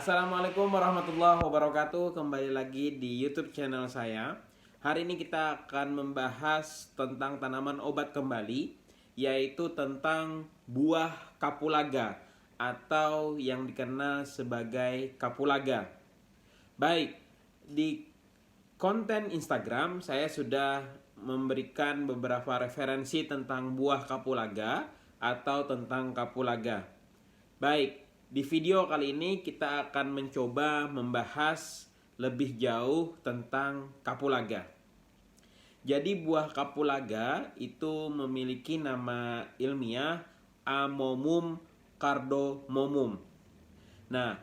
Assalamualaikum warahmatullahi wabarakatuh. Kembali lagi di YouTube channel saya. Hari ini kita akan membahas tentang tanaman obat kembali, yaitu tentang buah kapulaga atau yang dikenal sebagai kapulaga. Baik, di konten Instagram saya sudah memberikan beberapa referensi tentang buah kapulaga atau tentang kapulaga. Baik, di video kali ini kita akan mencoba membahas lebih jauh tentang kapulaga. Jadi buah kapulaga itu memiliki nama ilmiah Amomum cardomomum. Nah,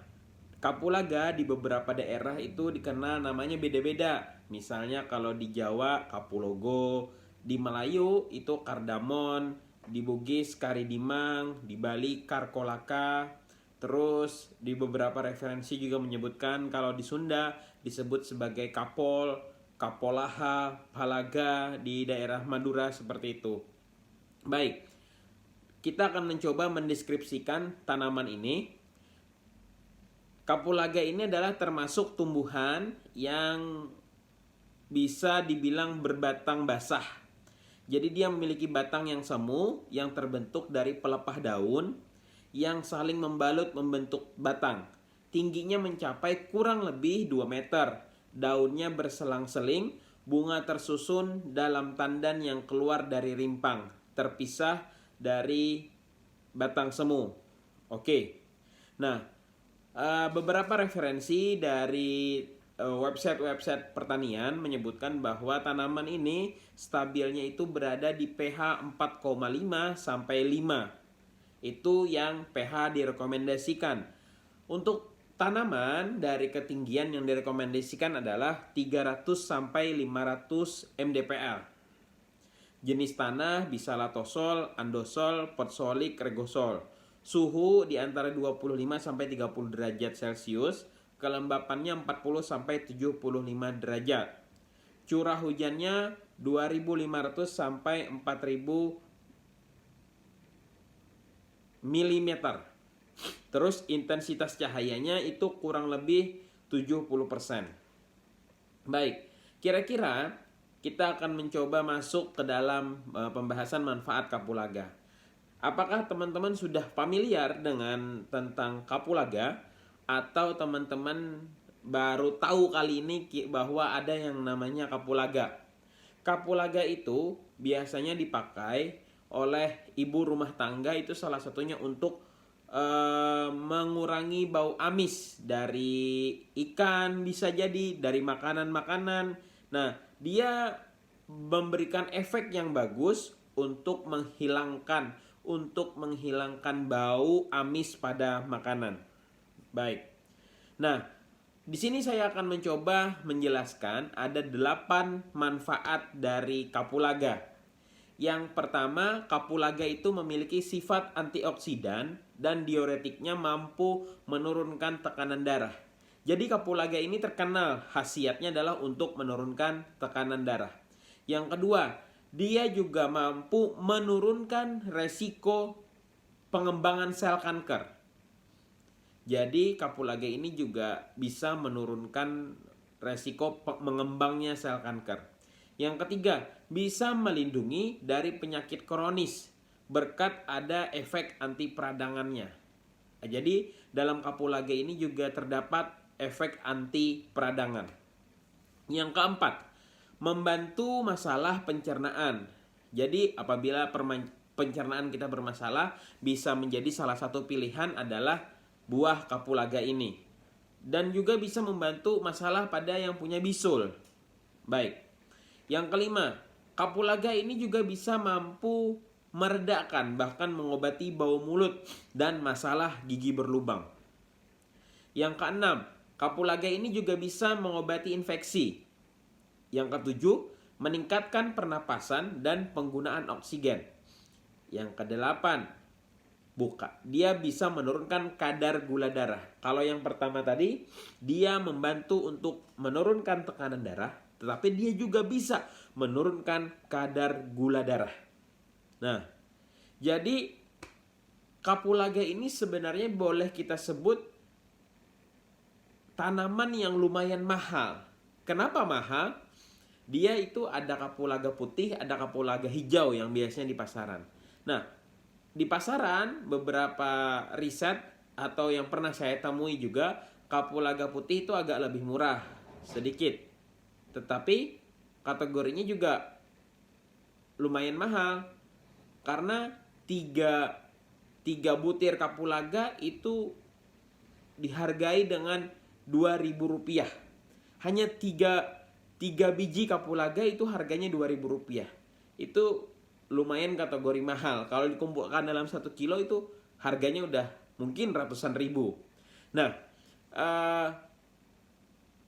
kapulaga di beberapa daerah itu dikenal namanya beda-beda. Misalnya kalau di Jawa kapulogo, di Melayu itu kardamon, di Bugis karidimang, di Bali karkolaka. Terus di beberapa referensi juga menyebutkan kalau di Sunda disebut sebagai kapol, kapolaha, palaga, di daerah Madura seperti itu. Baik, kita akan mencoba mendeskripsikan tanaman ini. Kapulaga ini adalah termasuk tumbuhan yang bisa dibilang berbatang basah. Jadi dia memiliki batang yang semu yang terbentuk dari pelepah daun yang saling membalut membentuk batang. Tingginya mencapai kurang lebih 2 meter. Daunnya berselang-seling, bunga tersusun dalam tandan yang keluar dari rimpang, terpisah dari batang semu. Oke. Nah, beberapa referensi dari website-website pertanian menyebutkan bahwa tanaman ini stabilnya itu berada di pH 4,5 sampai 5. Itu yang pH direkomendasikan. Untuk tanaman dari ketinggian yang direkomendasikan adalah 300 sampai 500 mdpl. Jenis tanah bisa latosol, andosol, potsolik, regosol. Suhu di antara 25 sampai 30 derajat Celcius. Kelembapannya 40 sampai 75 derajat. Curah hujannya 2.500 sampai 4.000 mm. Terus intensitas cahayanya itu kurang lebih 70%. Baik, kira-kira kita akan mencoba masuk ke dalam pembahasan manfaat kapulaga. Apakah teman-teman sudah familiar dengan tentang kapulaga? Atau teman-teman baru tahu kali ini bahwa ada yang namanya kapulaga? Kapulaga itu biasanya dipakai oleh ibu rumah tangga, itu salah satunya untuk mengurangi bau amis dari ikan, bisa jadi dari makanan-makanan. Nah, dia memberikan efek yang bagus untuk menghilangkan bau amis pada makanan. Baik. Nah, di sini saya akan mencoba menjelaskan ada 8 manfaat dari kapulaga. Yang pertama, kapulaga itu memiliki sifat antioksidan dan diuretiknya mampu menurunkan tekanan darah. Jadi kapulaga ini terkenal khasiatnya adalah untuk menurunkan tekanan darah. Yang kedua, dia juga mampu menurunkan resiko pengembangan sel kanker. Jadi kapulaga ini juga bisa menurunkan resiko mengembangnya sel kanker. Yang ketiga, bisa melindungi dari penyakit kronis berkat ada efek anti peradangannya. Jadi dalam kapulaga ini juga terdapat efek anti peradangan. Yang keempat, membantu masalah pencernaan. Jadi apabila pencernaan kita bermasalah, bisa menjadi salah satu pilihan adalah buah kapulaga ini. Dan juga bisa membantu masalah pada yang punya bisul. Baik. Yang kelima, kapulaga ini juga bisa mampu meredakan bahkan mengobati bau mulut dan masalah gigi berlubang. Yang keenam, kapulaga ini juga bisa mengobati infeksi. Yang ketujuh, meningkatkan pernapasan dan penggunaan oksigen. Yang kedelapan, dia bisa menurunkan kadar gula darah. Kalau yang pertama tadi, dia membantu untuk menurunkan tekanan darah, tetapi dia juga bisa menurunkan kadar gula darah. Nah, jadi kapulaga ini sebenarnya boleh kita sebut tanaman yang lumayan mahal. Kenapa mahal? Dia itu ada kapulaga putih, ada kapulaga hijau yang biasanya di pasaran. Nah, di pasaran beberapa riset atau yang pernah saya temui juga, kapulaga putih itu agak lebih murah sedikit. Tetapi kategorinya juga lumayan mahal. Karena 3 butir kapulaga itu dihargai dengan Rp2.000. Hanya 3 biji kapulaga itu harganya Rp2.000. Itu lumayan kategori mahal. Kalau dikumpulkan dalam 1 kilo itu harganya udah mungkin ratusan ribu. Nah,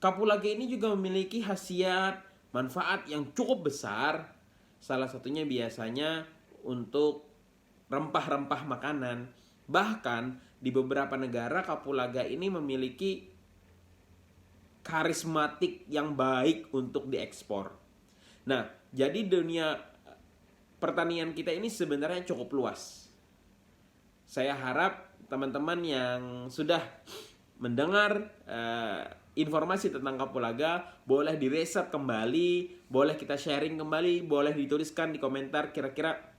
kapulaga ini juga memiliki khasiat manfaat yang cukup besar. Salah satunya biasanya untuk rempah-rempah makanan. Bahkan di beberapa negara kapulaga ini memiliki karismatik yang baik untuk diekspor. Nah, jadi dunia pertanian kita ini sebenarnya cukup luas. Saya harap teman-teman yang sudah mendengar informasi tentang kapulaga boleh direset kembali, boleh kita sharing kembali, boleh dituliskan di komentar kira-kira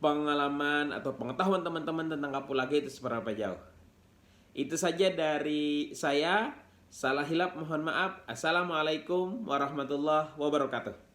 pengalaman atau pengetahuan teman-teman tentang kapulaga itu seberapa jauh. Itu saja dari saya. Salah hilap mohon maaf. Assalamualaikum warahmatullahi wabarakatuh.